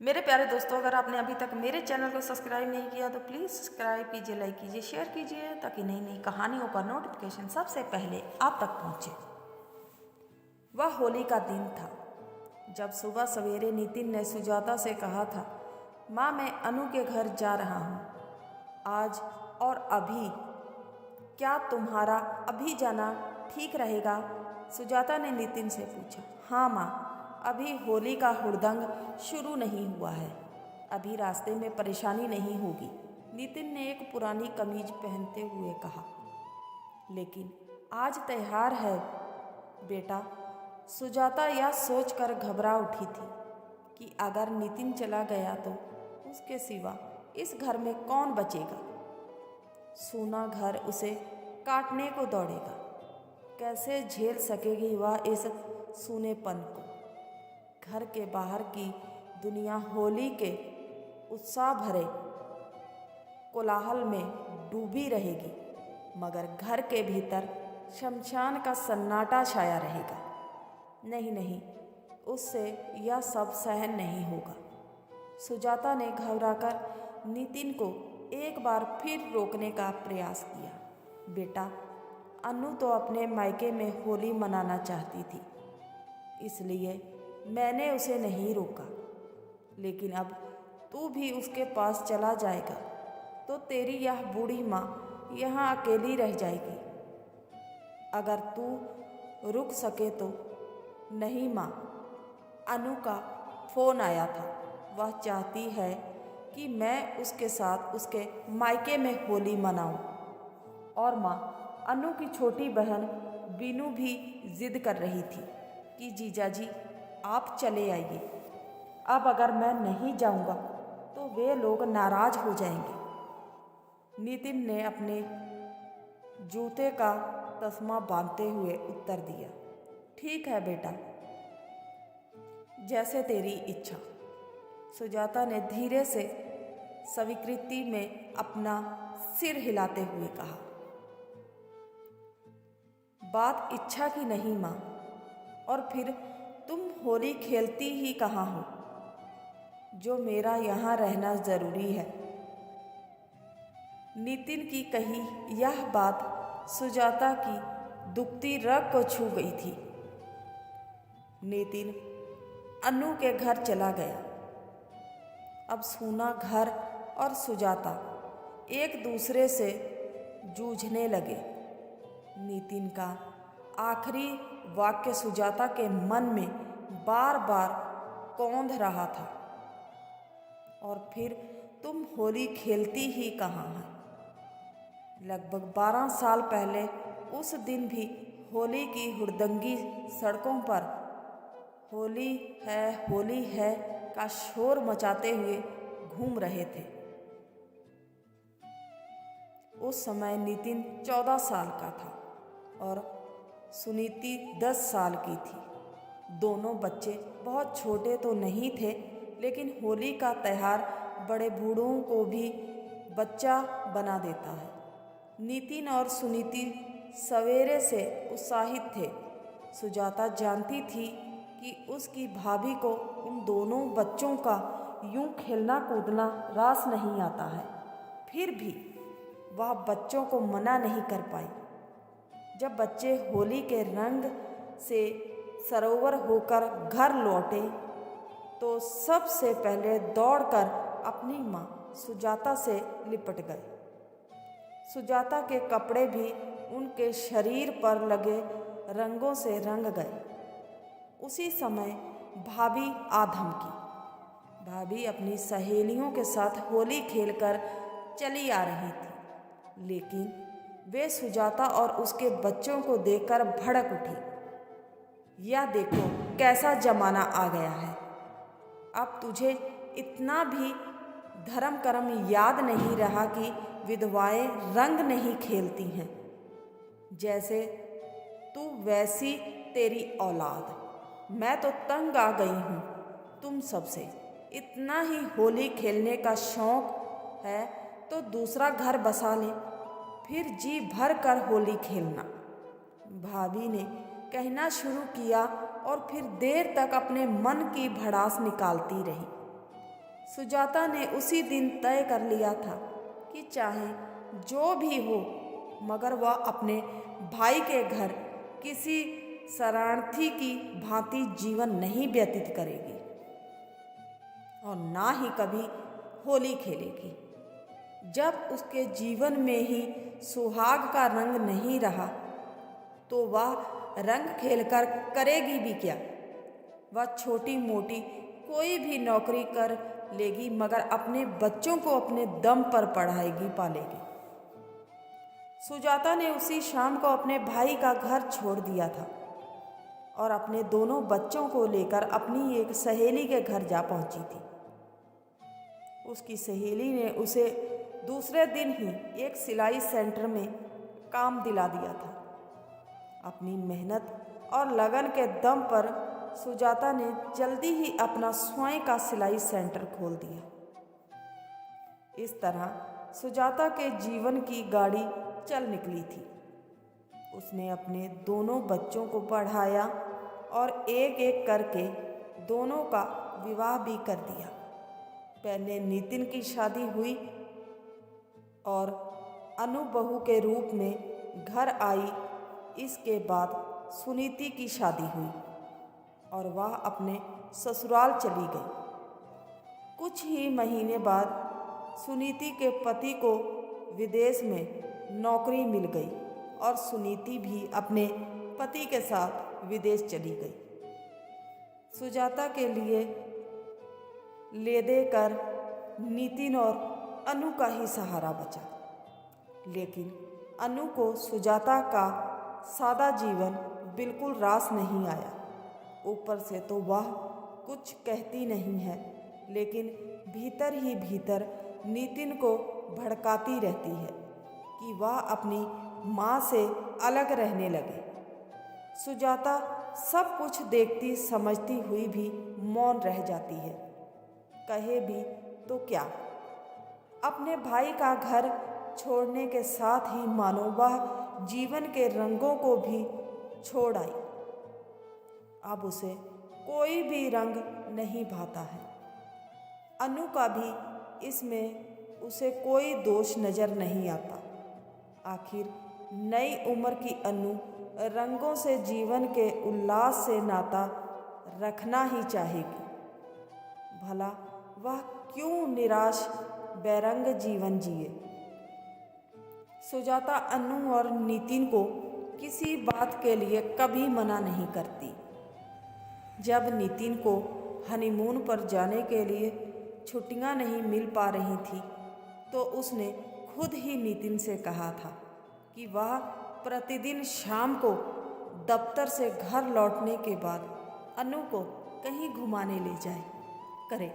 मेरे प्यारे दोस्तों, अगर आपने अभी तक मेरे चैनल को सब्सक्राइब नहीं किया तो प्लीज़ सब्सक्राइब कीजिए, लाइक कीजिए, शेयर कीजिए ताकि नई नई कहानियों का नोटिफिकेशन सबसे पहले आप तक पहुंचे। वह होली का दिन था जब सुबह सवेरे नितिन ने सुजाता से कहा था, माँ मैं अनु के घर जा रहा हूँ आज और अभी। क्या तुम्हारा अभी जाना ठीक रहेगा? सुजाता ने नितिन से पूछा। हाँ माँ, अभी होली का हुड़दंग शुरू नहीं हुआ है, अभी रास्ते में परेशानी नहीं होगी, नितिन ने एक पुरानी कमीज पहनते हुए कहा। लेकिन आज त्योहार है बेटा, सुजाता यह सोचकर घबरा उठी थी कि अगर नितिन चला गया तो उसके सिवा इस घर में कौन बचेगा। सूना घर उसे काटने को दौड़ेगा, कैसे झेल सकेगी वह इस सूनेपन को। घर के बाहर की दुनिया होली के उत्साह भरे कोलाहल में डूबी रहेगी, मगर घर के भीतर शमशान का सन्नाटा छाया रहेगा। नहीं नहीं, उससे यह सब सहन नहीं होगा। सुजाता ने घबराकर नितिन को एक बार फिर रोकने का प्रयास किया। बेटा, अनु तो अपने मायके में होली मनाना चाहती थी, इसलिए मैंने उसे नहीं रोका, लेकिन अब तू भी उसके पास चला जाएगा तो तेरी यह बूढ़ी माँ यहाँ अकेली रह जाएगी। अगर तू रुक सके तो। नहीं माँ, अनु का फ़ोन आया था, वह चाहती है कि मैं उसके साथ उसके मायके में होली मनाऊं। और माँ, अनु की छोटी बहन बीनू भी जिद कर रही थी कि जीजाजी आप चले आइए। अब अगर मैं नहीं जाऊंगा तो वे लोग नाराज हो जाएंगे। नितिन ने अपने जूते का तस्मा बांधते हुए उत्तर दिया। ठीक है बेटा, जैसे तेरी इच्छा। सुजाता ने धीरे से स्वीकृति में अपना सिर हिलाते हुए कहा। बात इच्छा की नहीं माँ, और फिर तुम होली खेलती ही कहाँ हो जो मेरा यहाँ रहना ज़रूरी है। नितिन की कही यह बात सुजाता की दुखती रग को छू गई थी। नितिन अनु के घर चला गया। अब सूना घर और सुजाता एक दूसरे से जूझने लगे। नितिन का आखिरी वाक्य सुजाता के मन में बार बार कौंध रहा था। और फिर तुम होली खेलती ही कहाँ है? लगभग 12 साल पहले उस दिन भी होली की हुड़दंगी सड़कों पर होली है का शोर मचाते हुए घूम रहे थे। उस समय नितिन 14 साल का था और सुनीति 10 साल की थी। दोनों बच्चे बहुत छोटे तो नहीं थे, लेकिन होली का त्यौहार बड़े बूढ़ों को भी बच्चा बना देता है। नितिन और सुनीति सवेरे से उत्साहित थे। सुजाता जानती थी कि उसकी भाभी को उन दोनों बच्चों का यूं खेलना कूदना रास नहीं आता है, फिर भी वह बच्चों को मना नहीं कर पाई। जब बच्चे होली के रंग से सरोवर होकर घर लौटे तो सबसे पहले दौड़कर अपनी माँ सुजाता से लिपट गए। सुजाता के कपड़े भी उनके शरीर पर लगे रंगों से रंग गए। उसी समय भाभी आ धमकी। भाभी अपनी सहेलियों के साथ होली खेलकर चली आ रही थी, लेकिन वे सुजाता और उसके बच्चों को देखकर भड़क उठी। यह देखो कैसा जमाना आ गया है, अब तुझे इतना भी धर्म कर्म याद नहीं रहा कि विधवाएं रंग नहीं खेलती हैं। जैसे तू वैसी तेरी औलाद। मैं तो तंग आ गई हूँ तुम सबसे। इतना ही होली खेलने का शौक है तो दूसरा घर बसा ले, फिर जी भर कर होली खेलना। भाभी ने कहना शुरू किया और फिर देर तक अपने मन की भड़ास निकालती रही। सुजाता ने उसी दिन तय कर लिया था कि चाहे जो भी हो मगर वह अपने भाई के घर किसी शरणार्थी की भांति जीवन नहीं व्यतीत करेगी और ना ही कभी होली खेलेगी। जब उसके जीवन में ही सुहाग का रंग नहीं रहा तो वह रंग खेलकर करेगी भी क्या। वह छोटी मोटी कोई भी नौकरी कर लेगी मगर अपने बच्चों को अपने दम पर पढ़ाएगी पालेगी। सुजाता ने उसी शाम को अपने भाई का घर छोड़ दिया था और अपने दोनों बच्चों को लेकर अपनी एक सहेली के घर जा पहुंची थी। उसकी सहेली ने उसे दूसरे दिन ही एक सिलाई सेंटर में काम दिला दिया था। अपनी मेहनत और लगन के दम पर सुजाता ने जल्दी ही अपना स्वयं का सिलाई सेंटर खोल दिया। इस तरह सुजाता के जीवन की गाड़ी चल निकली थी। उसने अपने दोनों बच्चों को पढ़ाया और एक एक करके दोनों का विवाह भी कर दिया। पहले नितिन की शादी हुई और अनु बहू के रूप में घर आई। इसके बाद सुनीति की शादी हुई और वह अपने ससुराल चली गई। कुछ ही महीने बाद सुनीति के पति को विदेश में नौकरी मिल गई और सुनीति भी अपने पति के साथ विदेश चली गई। सुजाता के लिए ले देकर नितिन और अनु का ही सहारा बचा। लेकिन अनु को सुजाता का सादा जीवन बिल्कुल रास नहीं आया। ऊपर से तो वह कुछ कहती नहीं है लेकिन भीतर ही भीतर नितिन को भड़काती रहती है कि वह अपनी माँ से अलग रहने लगे। सुजाता सब कुछ देखती समझती हुई भी मौन रह जाती है। कहे भी तो क्या। अपने भाई का घर छोड़ने के साथ ही मानो वह जीवन के रंगों को भी छोड़ आई। अब उसे कोई भी रंग नहीं भाता है। अनु का भी इसमें उसे कोई दोष नजर नहीं आता। आखिर नई उम्र की अनु रंगों से जीवन के उल्लास से नाता रखना ही चाहेगी। भला वह क्यों निराश बेरंग जीवन जिए। सुजाता अनु और नितिन को किसी बात के लिए कभी मना नहीं करती। जब नितिन को हनीमून पर जाने के लिए छुट्टियां नहीं मिल पा रही थी तो उसने खुद ही नितिन से कहा था कि वह प्रतिदिन शाम को दफ्तर से घर लौटने के बाद अनु को कहीं घुमाने ले जाए करे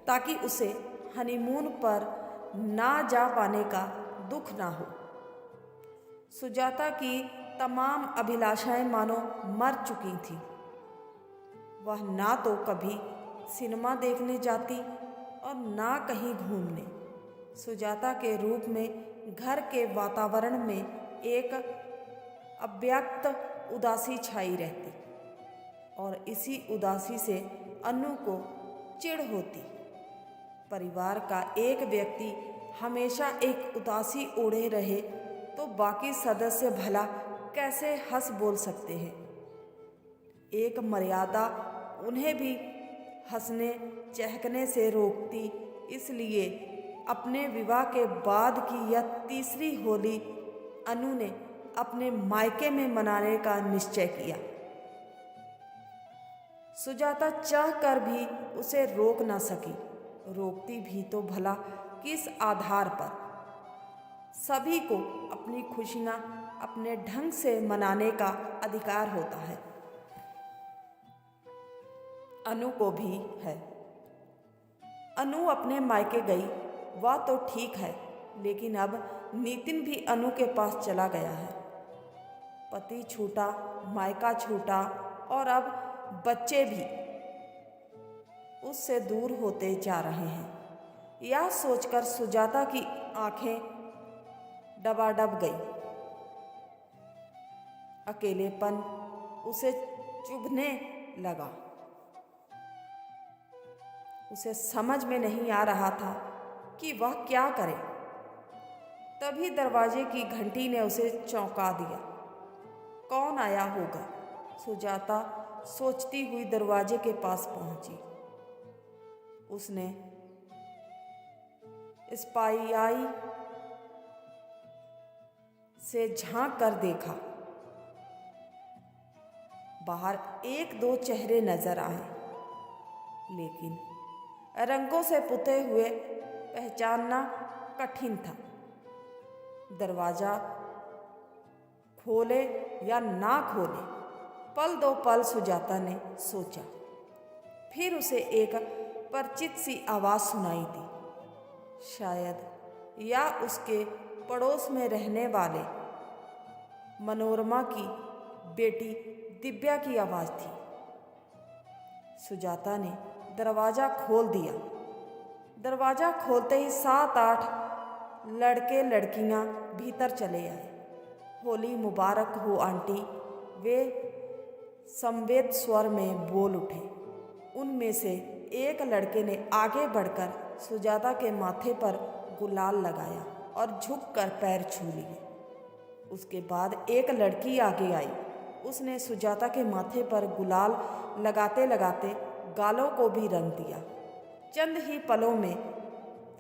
ताकि उसे हनीमून पर ना जा पाने का दुख ना हो। सुजाता की तमाम अभिलाषाएं मानो मर चुकी थीं। वह ना तो कभी सिनेमा देखने जाती और ना कहीं घूमने। सुजाता के रूप में घर के वातावरण में एक अव्यक्त उदासी छाई रहती और इसी उदासी से अनु को चिढ़ होती। परिवार का एक व्यक्ति हमेशा एक उदासी ओढ़े रहे तो बाकी सदस्य भला कैसे हंस बोल सकते हैं। एक मर्यादा उन्हें भी हंसने चहकने से रोकती। इसलिए अपने विवाह के बाद की यह तीसरी होली अनु ने अपने मायके में मनाने का निश्चय किया। सुजाता चाह कर भी उसे रोक न सकी। रोकती भी तो भला किस आधार पर। सभी को अपनी खुशियां अपने ढंग से मनाने का अधिकार होता है। अनु को भी है। अनु अपने मायके गई वह तो ठीक है लेकिन अब नितिन भी अनु के पास चला गया है। पति छूटा, मायका छूटा और अब बच्चे भी उससे दूर होते जा रहे हैं। यह सोचकर सुजाता की आंखें डबाडब गई। अकेलेपन उसे चुभने लगा। उसे समझ में नहीं आ रहा था कि वह क्या करे। तभी दरवाजे की घंटी ने उसे चौंका दिया। कौन आया होगा? सुजाता सोचती हुई दरवाजे के पास पहुंची। उसने स्पाई से झांक कर देखा। बाहर एक दो चेहरे नजर आए, लेकिन रंगों से पुते हुए पहचानना कठिन था। दरवाजा खोले या ना खोले, पल दो पल सुजाता ने सोचा। फिर उसे एक परिचित सी आवाज़ सुनाई दी। शायद या उसके पड़ोस में रहने वाले मनोरमा की बेटी दिव्या की आवाज़ थी। सुजाता ने दरवाज़ा खोल दिया। दरवाज़ा खोलते ही 7-8 लड़के लड़कियां भीतर चले आए। होली मुबारक हो आंटी, वे संवेद स्वर में बोल उठे। उनमें से एक लड़के ने आगे बढ़कर सुजाता के माथे पर गुलाल लगाया और झुककर पैर छू लिए। उसके बाद एक लड़की आगे आई। उसने सुजाता के माथे पर गुलाल लगाते लगाते गालों को भी रंग दिया। चंद ही पलों में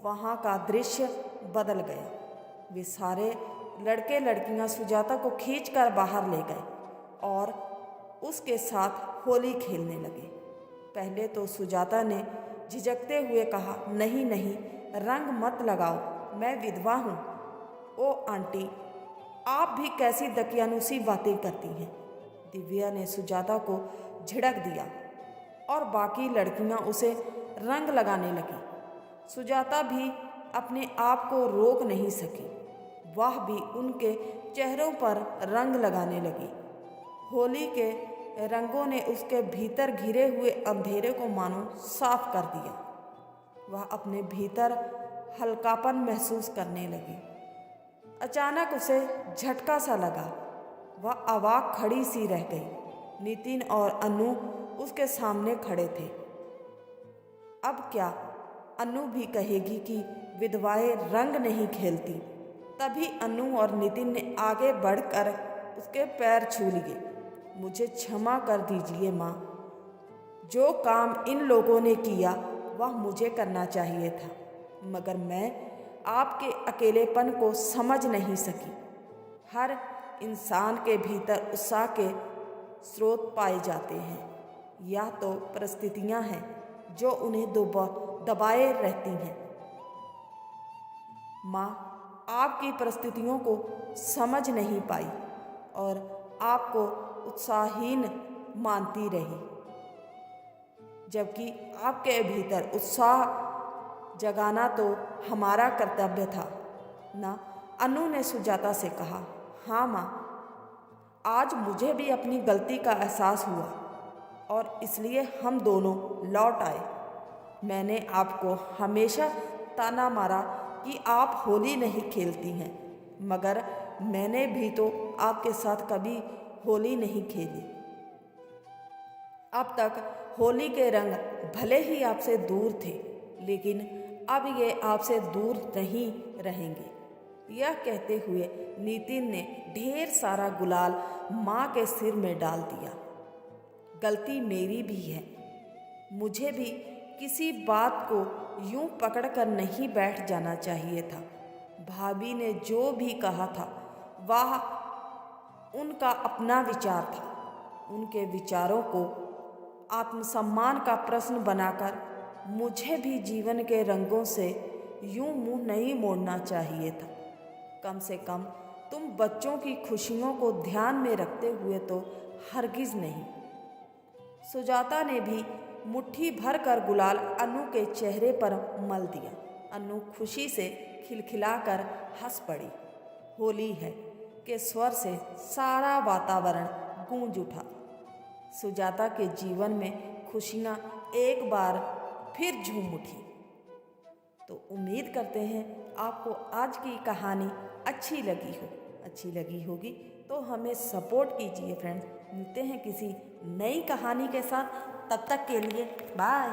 वहाँ का दृश्य बदल गया। वे सारे लड़के लड़कियाँ सुजाता को खींचकर बाहर ले गए और उसके साथ होली खेलने लगे। पहले तो सुजाता ने झिझकते हुए कहा, नहीं नहीं, रंग मत लगाओ, मैं विधवा हूँ। ओ आंटी, आप भी कैसी दकियानुसी बातें करती हैं। दिव्या ने सुजाता को झिड़क दिया और बाकी लड़कियां उसे रंग लगाने लगी। सुजाता भी अपने आप को रोक नहीं सकी। वह भी उनके चेहरों पर रंग लगाने लगी। होली के रंगों ने उसके भीतर घिरे हुए अंधेरे को मानो साफ कर दिया। वह अपने भीतर हल्कापन महसूस करने लगी। अचानक उसे झटका सा लगा। वह अवाक खड़ी सी रह गई। नितिन और अनु उसके सामने खड़े थे। अब क्या अनु भी कहेगी कि विधवाएं रंग नहीं खेलती? तभी अनु और नितिन ने आगे बढ़कर उसके पैर छू लिए। मुझे क्षमा कर दीजिए माँ, जो काम इन लोगों ने किया वह मुझे करना चाहिए था, मगर मैं आपके अकेलेपन को समझ नहीं सकी। हर इंसान के भीतर उत्साह के स्रोत पाए जाते हैं, या तो परिस्थितियां हैं जो उन्हें दबाए रहती हैं। माँ आपकी परिस्थितियों को समझ नहीं पाई और आपको उत्साहहीन मानती रही, जबकि आपके भीतर उत्साह जगाना तो हमारा कर्तव्य था ना। अनु ने सुजाता से कहा, हाँ माँ, आज मुझे भी अपनी गलती का एहसास हुआ और इसलिए हम दोनों लौट आए। मैंने आपको हमेशा ताना मारा कि आप होली नहीं खेलती हैं, मगर मैंने भी तो आपके साथ कभी होली नहीं खेली। अब तक होली के रंग भले ही आपसे दूर थे, लेकिन अब ये आपसे दूर नहीं रहेंगे। यह कहते हुए नितिन ने ढेर सारा गुलाल माँ के सिर में डाल दिया। गलती मेरी भी है, मुझे भी किसी बात को यूं पकड़कर नहीं बैठ जाना चाहिए था। भाभी ने जो भी कहा था वह उनका अपना विचार था। उनके विचारों को आत्मसम्मान का प्रश्न बनाकर मुझे भी जीवन के रंगों से यूं मुंह नहीं मोड़ना चाहिए था। कम से कम तुम बच्चों की खुशियों को ध्यान में रखते हुए तो हरगिज नहीं। सुजाता ने भी मुट्ठी भर कर गुलाल अनु के चेहरे पर मल दिया। अनु खुशी से खिलखिलाकर हंस पड़ी। होली है के स्वर से सारा वातावरण गूंज उठा। सुजाता के जीवन में खुशियाँ एक बार फिर झूम उठी। तो उम्मीद करते हैं आपको आज की कहानी अच्छी लगी होगी तो हमें सपोर्ट कीजिए फ्रेंड्स। मिलते हैं किसी नई कहानी के साथ, तब तक के लिए बाय।